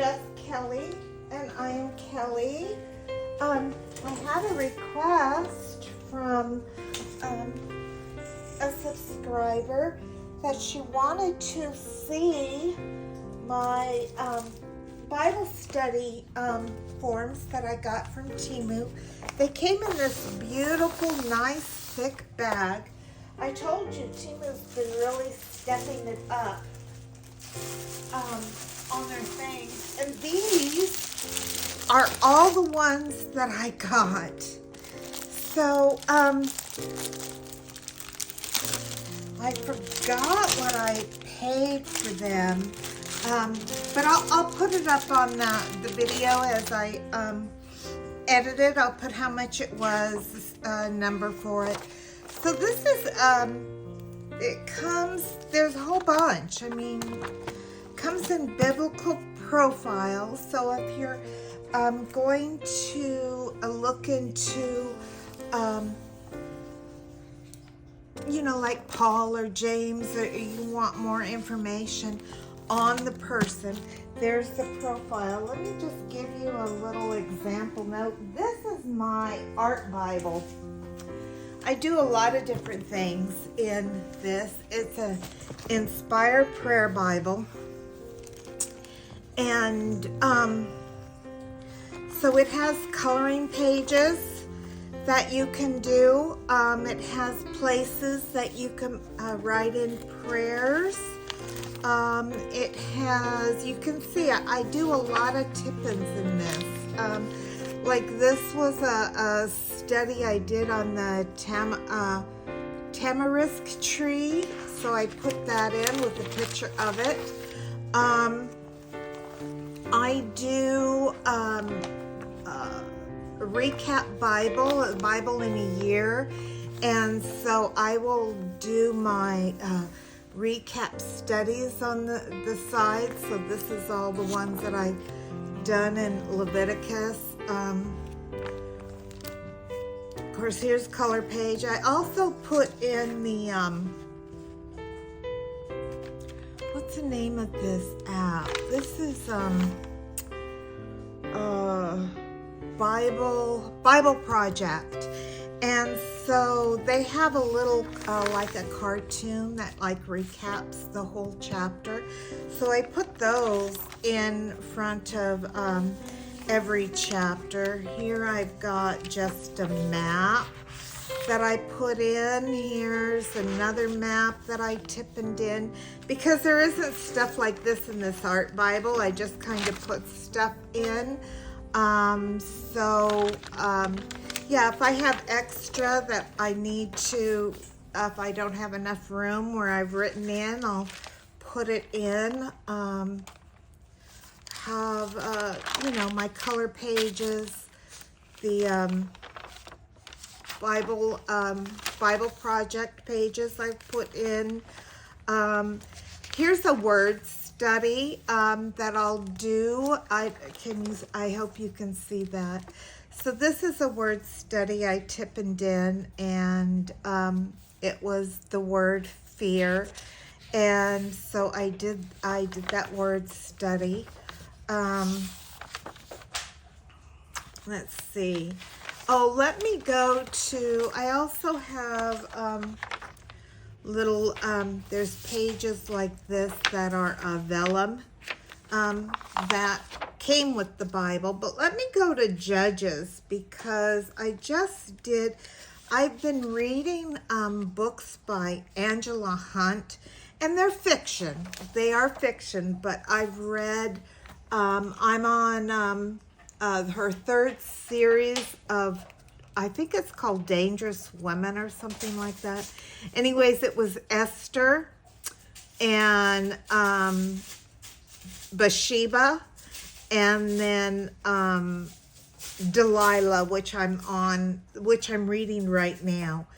Just Kelly, and I am Kelly. I had a request from a subscriber that she wanted to see my Bible study forms that I got from Temu. They came in this beautiful, nice, thick bag. I told you Temu's been really stepping it up on their things. And these are all the ones that I got. So, I forgot what I paid for them. But I'll put it up on the video as I edit it. I'll put how much it was, number for it. So this is, it comes, there's a whole bunch. I mean, comes in biblical profiles. So if you're going to look into, you know, like Paul or James, or you want more information on the person, there's the profile. Let me just give you a little example note. This is my art Bible. I do a lot of different things in this. It's a Inspired Prayer Bible. And so it has coloring pages that you can do. It has places that you can write in prayers. It has, you can see, I do a lot of tip-ins in this. Like this was a study I did on the tamarisk tree, so I put that in with a picture of it. I do a recap Bible, a Bible in a year, and so I will do my recap studies on the side. So this is all the ones that I've done in Leviticus. Of course, here's color page. I also put in the what's the name of this app? This is Bible Project. And so they have a little, like a cartoon that like recaps the whole chapter. So I put those in front of every chapter. Here I've got just a map that I put in. Here's another map that I tipped in. Because there isn't stuff like this in this art Bible, I just kind of put stuff in. Yeah, if I have extra that I need to, if I don't have enough room where I've written in, I'll put it in. You know, my color pages, the Bible Project pages I've put in. Here's a word study that I'll do. I hope you can see that. So this is a word study I tipped in, and it was the word fear, and so I did that word study. Let's see. Oh, let me go to. I also have little. There's pages like this that are vellum that came with the Bible, but let me go to Judges, because I've been reading books by Angela Hunt, and they're fiction. They are fiction, but I've read, I'm on her third series of, I think it's called Dangerous Women or something like that. Anyways, it was Esther and Bathsheba, and then Delilah, which I'm reading right now.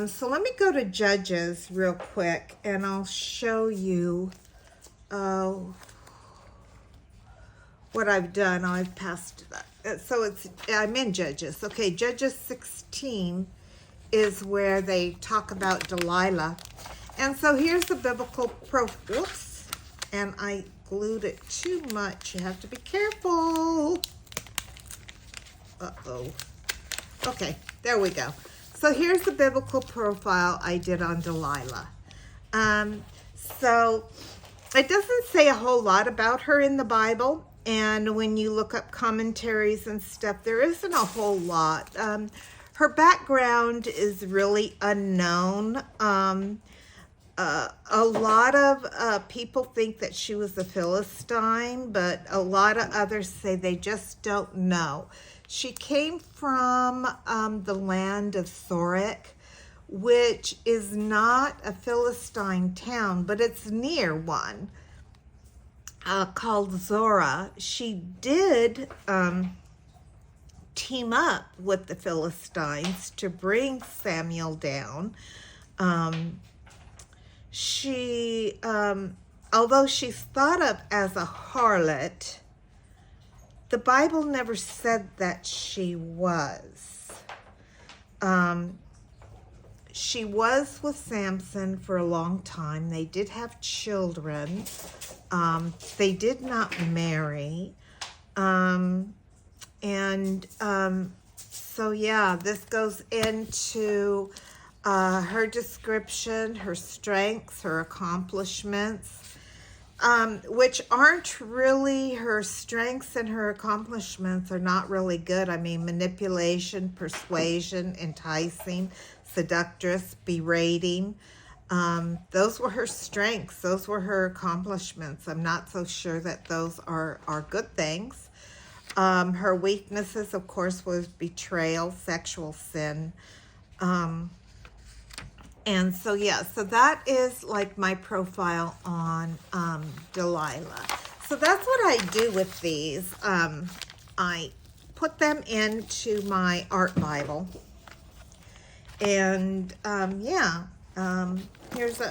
So let me go to Judges real quick, and I'll show you what I've done. I've passed that. So I'm in Judges. Okay, Judges 16 is where they talk about Delilah. And so here's the biblical whoops, and I glued it too much. You have to be careful. Uh-oh. Okay, there we go. So here's the biblical profile I did on Delilah. So it doesn't say a whole lot about her in the Bible. And when you look up commentaries and stuff, there isn't a whole lot. Her background is really unknown. A lot of people think that she was a Philistine, but a lot of others say they just don't know. She came from the land of Sorek, which is not a Philistine town, but it's near one, called Zorah. She did team up with the Philistines to bring Samuel down. She, although she's thought of as a harlot, the Bible never said that she was. She was with Samson for a long time. They did have children. They did not marry. So yeah, this goes into her description, her strengths, her accomplishments, which aren't really her strengths, and her accomplishments are not really good. I mean, manipulation, persuasion, enticing, seductress, berating. Those were her strengths. Those were her accomplishments. I'm not so sure that those are good things. Her weaknesses, of course, was betrayal, sexual sin. And so, yeah, so that is like my profile on Delilah. So that's what I do with these. I put them into my art Bible. And, here's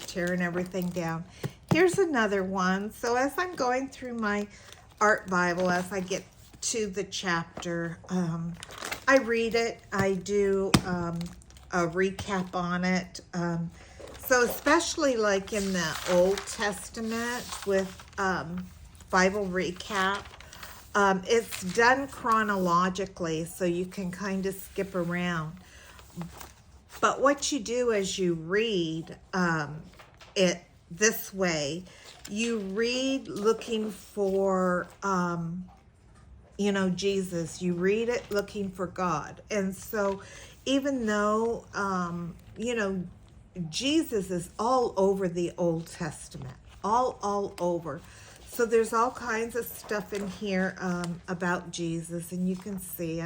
tearing everything down. Here's another one. So as I'm going through my art Bible, as I get to the chapter, I read it. I do a recap on it. So especially like in the Old Testament with Bible recap, it's done chronologically, so you can kind of skip around. But what you do as you read it this way, you read looking for Jesus. You read it looking for God. And so even though, Jesus is all over the Old Testament, all over. So there's all kinds of stuff in here about Jesus, and you can see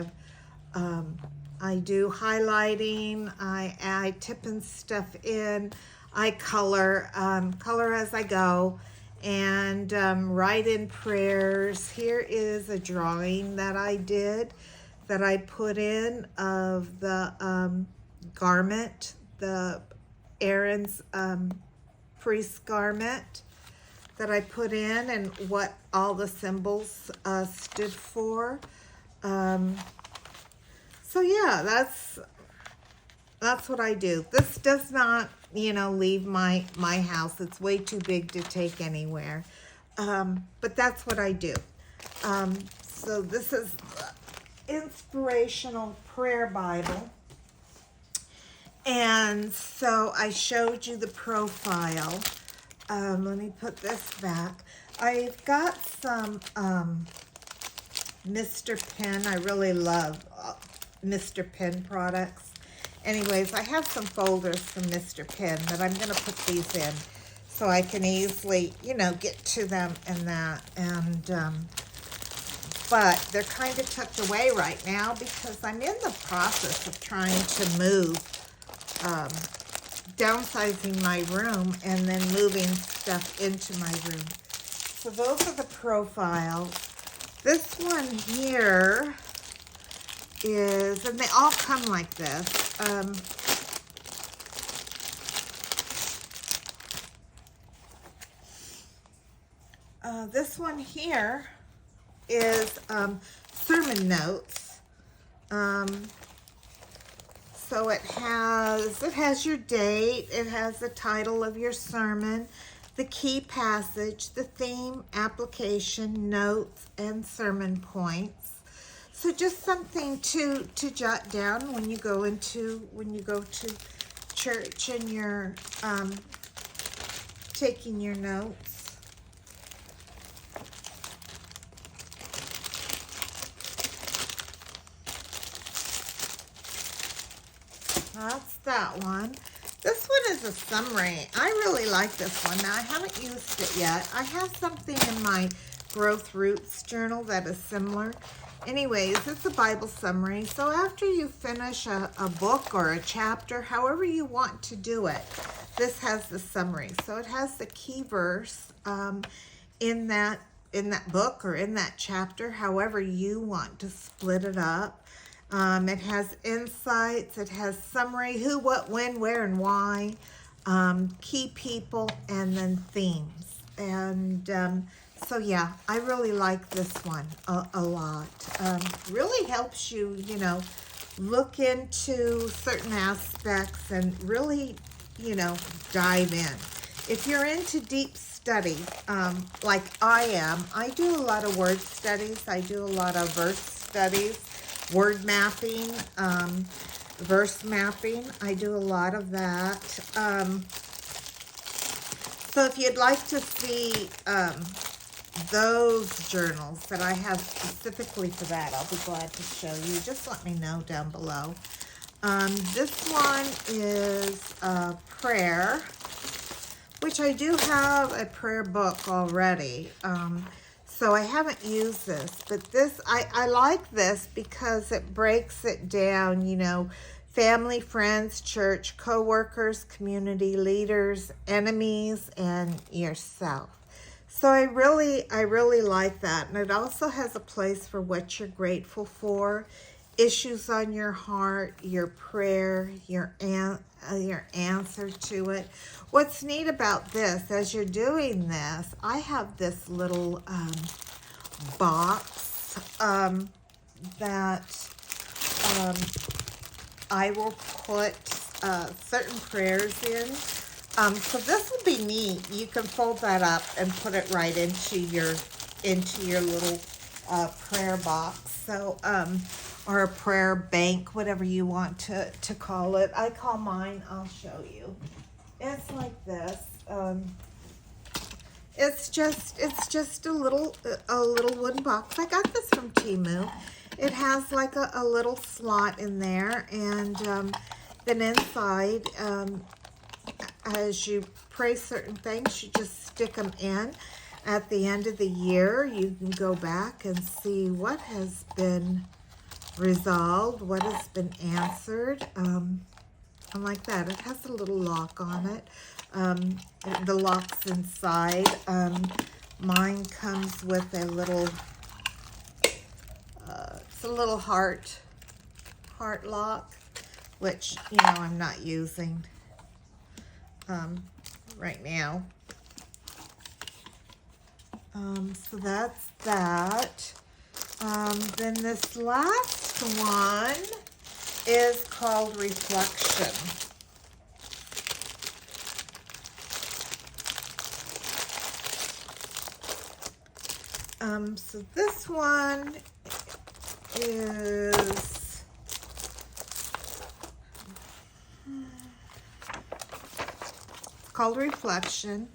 I do highlighting, I tip and stuff in, I color as I go, and write in prayers. Here is a drawing that I did that I put in of the garment, the Aaron's priest garment that I put in, and what all the symbols stood for. So yeah, that's what I do. This does not, leave my house. It's way too big to take anywhere. But that's what I do. So this is Inspirational Prayer Bible. And so I showed you the profile. Let me put this back. I've got some Mr. Penn. I really love Mr. Penn products. Anyways, I have some folders from Mr. Penn that I'm going to put these in so I can easily, get to them and that. And, but they're kind of tucked away right now because I'm in the process of trying to move, downsizing my room and then moving stuff into my room. So those are the profiles. This one here is, and they all come like this. This one here is sermon notes. So it has your date, it has the title of your sermon, the key passage, the theme, application, notes, and sermon points. So just something to jot down when you go to church and you're taking your notes. That's that one. This one is a summary. I really like this one. Now, I haven't used it yet. I have something in my Growth Roots journal that is similar. Anyways, it's a Bible summary. So after you finish a book or a chapter, however you want to do it, this has the summary. So it has the key verse in that book or in that chapter, however you want to split it up. It has insights, it has summary, who, what, when, where, and why, key people, and then themes. And so yeah, I really like this one a lot. Really helps you, you know, look into certain aspects and really, you know, dive in. If you're into deep study, like I am, I do a lot of word studies. I do a lot of verse studies. Word mapping, verse mapping. I do a lot of that. So if you'd like to see those journals that I have specifically for that, I'll be glad to show you. Just let me know down below. This one is prayer, which I do have a prayer book already. So I haven't used this, but this, I like this because it breaks it down, you know, family, friends, church, co-workers, community leaders, enemies, and yourself. So I really like that. And it also has a place for what you're grateful for, issues on your heart, your prayer, your answer to it. What's neat about this, as you're doing this, I have this little box that I will put certain prayers in. So this will be neat. You can fold that up and put it right into your little prayer box. So or a prayer bank, whatever you want to call it. I call mine, I'll show you. It's like this. It's just a little wooden box. I got this from Temu. It has like a little slot in there, and then inside, as you pray certain things, you just stick them in. At the end of the year, you can go back and see what has been resolved, what has been answered. And like that, it has a little lock on it. The lock's inside. Mine comes with a little, it's a little heart lock, which, you know, I'm not using right now. So that's that. Then this last one is called Reflection. So this one is called Reflection,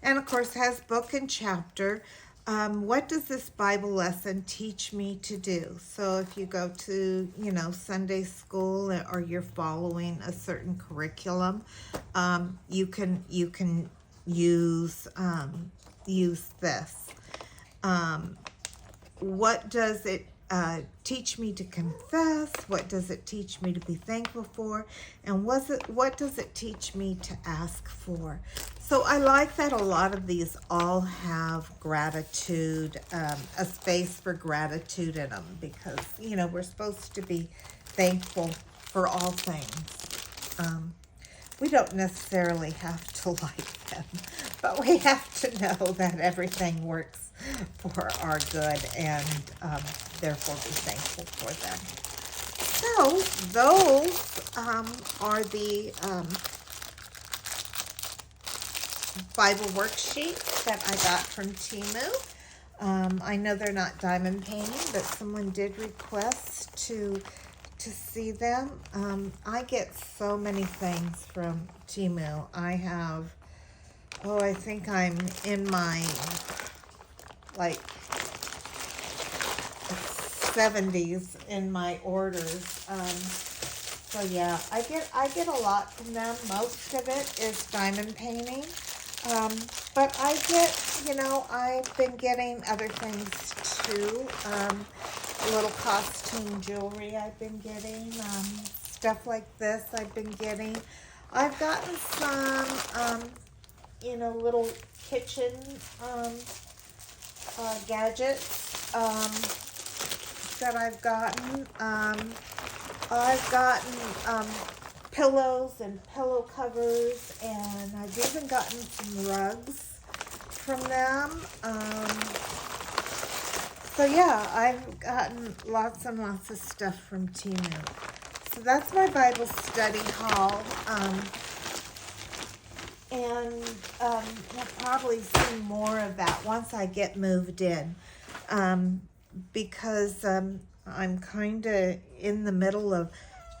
and of course has book and chapter. What does this Bible lesson teach me to do? So if you go to, you know, Sunday school, or you're following a certain curriculum, you can use this. What does it teach me to confess? What does it teach me to be thankful for? And what does it teach me to ask for? So I like that a lot of these all have gratitude, a space for gratitude in them, because, you know, we're supposed to be thankful for all things. We don't necessarily have to like them, but we have to know that everything works for our good, and therefore be thankful for them. So those are the Bible worksheet that I got from Temu. I know they're not diamond painting, but someone did request to see them. I get so many things from Temu. I have, I think I'm in my, like, 70s in my orders. So yeah, I get a lot from them. Most of it is diamond painting. But I get, I've been getting other things too. Little costume jewelry I've been getting. Stuff like this I've been getting. I've gotten some, little kitchen gadgets that I've gotten. I've gotten pillows and pillow covers, and I've even gotten some rugs from them. So yeah, I've gotten lots and lots of stuff from Temu. So that's my Bible study haul. And you'll probably see more of that once I get moved in. Because I'm kind of in the middle of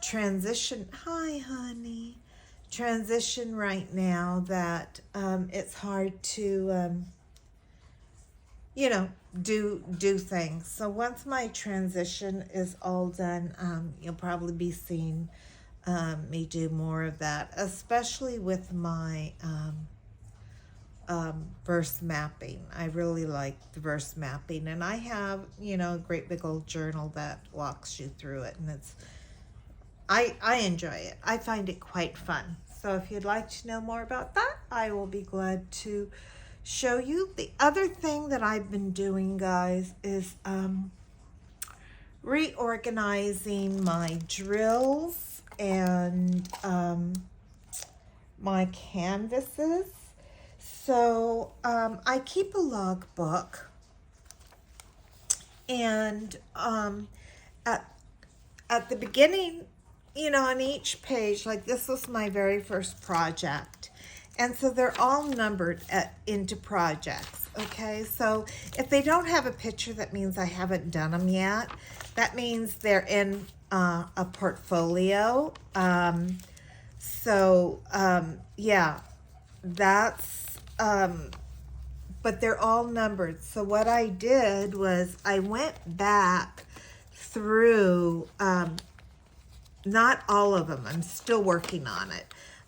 transition. Hi, honey. Transition right now that it's hard to, do things. So once my transition is all done, you'll probably be seeing me do more of that, especially with my verse mapping. I really like the verse mapping, and I have, a great big old journal that walks you through it, and I enjoy it. I find it quite fun. So if you'd like to know more about that, I will be glad to show you. The other thing that I've been doing, guys, is reorganizing my drills and my canvases. So I keep a log book, and at the beginning, on each page, like this was my very first project, and so they're all numbered into projects. Okay, so if they don't have a picture, that means I haven't done them yet. That means they're in a portfolio. Yeah, that's but they're all numbered. So what I did was I went back through, not all of them, I'm still working on it,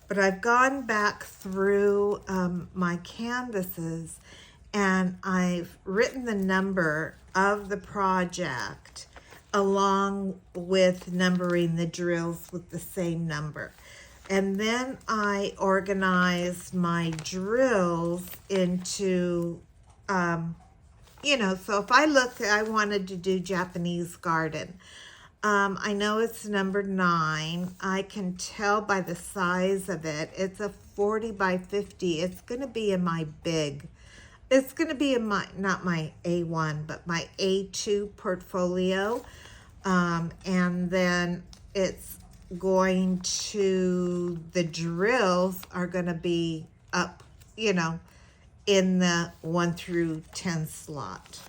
but I've gone back through my canvases, and I've written the number of the project along with numbering the drills with the same number. And then I organized my drills into, so if I wanted to do Japanese garden. I know it's number 9. I can tell by the size of it. It's a 40 by 50. It's going to be in my big. It's going to be in my, not my A1, but my A2 portfolio. And then it's going to, the drills are going to be up, in the 1 through 10 slot.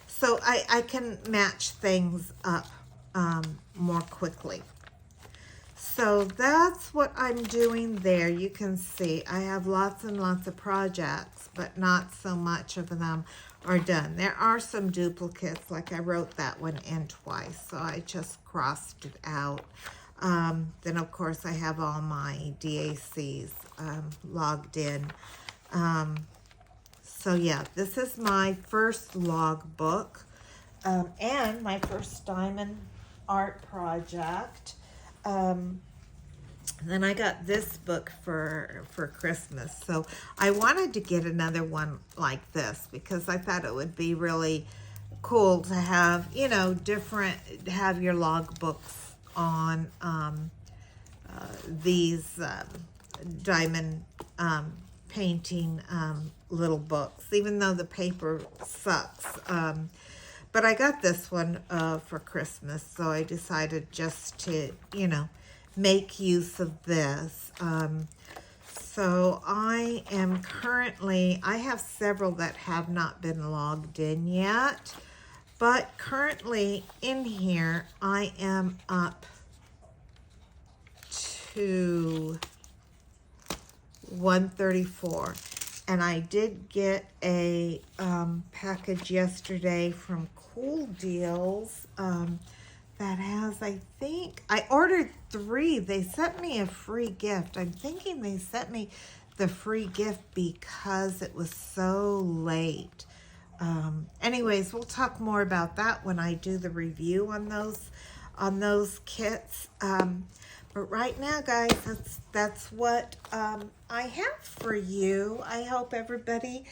So I can match things up more quickly. So that's what I'm doing there. You can see I have lots and lots of projects, but not so much of them are done. There are some duplicates, like I wrote that one in twice, so I just crossed it out. Then of course I have all my DACs logged in. So yeah, this is my first log book and my first diamond art project. Then I got this book for Christmas. So I wanted to get another one like this because I thought it would be really cool to have, have your log books on these diamond painting little books, even though the paper sucks. But I got this one for Christmas, so I decided just to, make use of this. So I am currently, I have several that have not been logged in yet, but currently in here, I am up to 134. And I did get a package yesterday from Cool Deals that has, I think, I ordered 3. They sent me a free gift. I'm thinking they sent me the free gift because it was so late. Anyways, we'll talk more about that when I do the review on those kits. But right now, guys, that's what I have for you. I hope everybody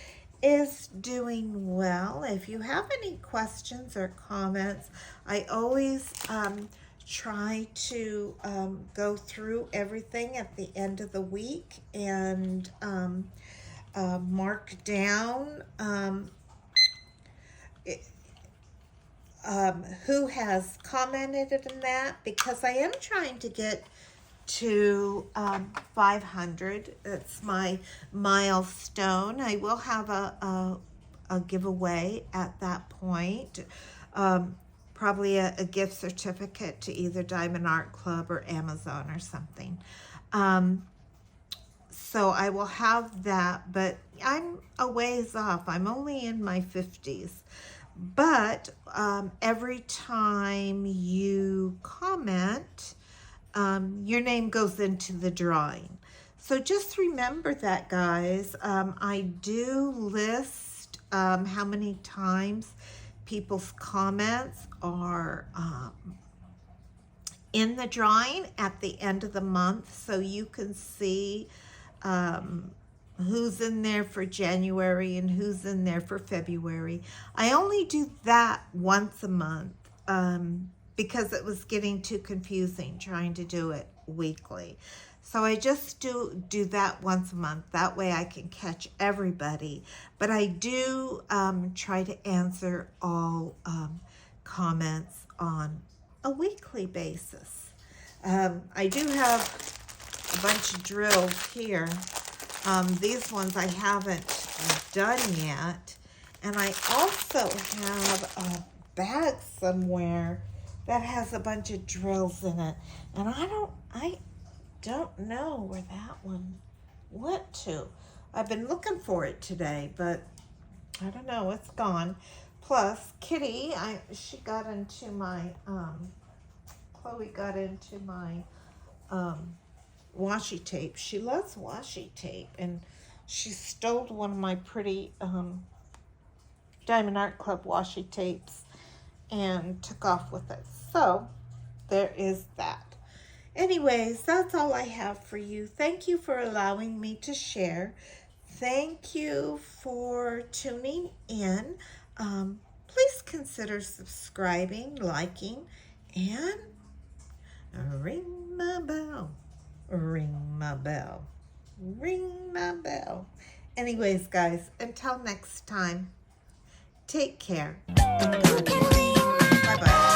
is doing well. If you have any questions or comments, I always try to go through everything at the end of the week and mark down who has commented in that, because I am trying to get to 500. It's my milestone. I will have a giveaway at that point. Probably a gift certificate to either Diamond Art Club or Amazon or something. So I will have that, but I'm a ways off. I'm only in my 50s. But every time you comment, your name goes into the drawing. So just remember that, guys. I do list how many times people's comments are in the drawing at the end of the month, so you can see who's in there for January and who's in there for February. I only do that once a month because it was getting too confusing trying to do it weekly. So I just do that once a month. That way I can catch everybody. But I do try to answer all comments on a weekly basis. I do have a bunch of drills here. These ones I haven't done yet. And I also have a bag somewhere that has a bunch of drills in it. And I don't know where that one went to. I've been looking for it today, but I don't know, it's gone. Plus, Kitty, she got into my, Chloe got into my washi tape. She loves washi tape, and she stole one of my pretty Diamond Art Club washi tapes and took off with it. So there is that. Anyways, that's all I have for you. Thank you for allowing me to share. Thank you for tuning in. Please consider subscribing, liking, and ring my bell. Ring my bell. Ring my bell. Anyways, guys, until next time, take care. Bye-bye.